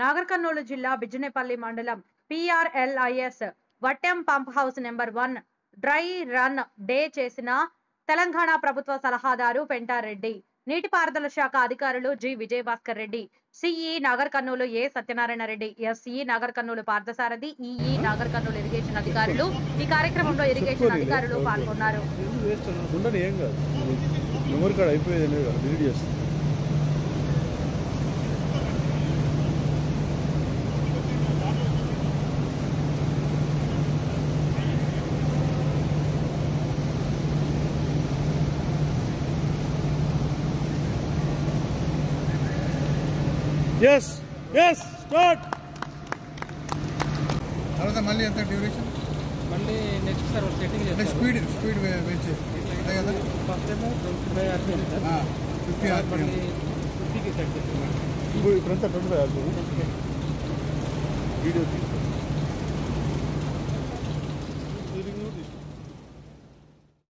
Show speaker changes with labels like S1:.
S1: నాగర్ కర్నూలు జిల్లా బిజినేపల్లి మండలం PRLIS Vattem pump house number 1 dry run day చేసిన తెలంగాణ ప్రభుత్వ సలహాదారు పెంటారెడ్డి, నీటిపారుదల శాఖ అధికారులు G Vijayabhaskar Reddy, CE Nagar Kurnool A Satyanarayana Reddy, SE Nagar Kurnool Parthasarathi, EE Nagar Kurnool irrigation అధికారులు ఈ కార్యక్రమంలో ఇరిగేషన్ అధికారులు పాల్గొన్నారు.
S2: Yes, yes, start.
S3: తర్వాత మళ్ళీ ఎంత డ్యూరేషన్?
S4: మళ్ళీ నెక్స్ట్ సర్వర్ సెట్టింగ్ చేస్తారు.
S3: స్పీడ్ వెయిట్ చేస్తారు. అదే కదా.
S4: ఫస్ట్ ఏమో 25 RPM సార్.
S3: 50 RPM.
S4: 50కి సెట్ చేస్తాం.
S2: ఇప్పుడు ఇప్పుడంతా 25 RPM. వీడియో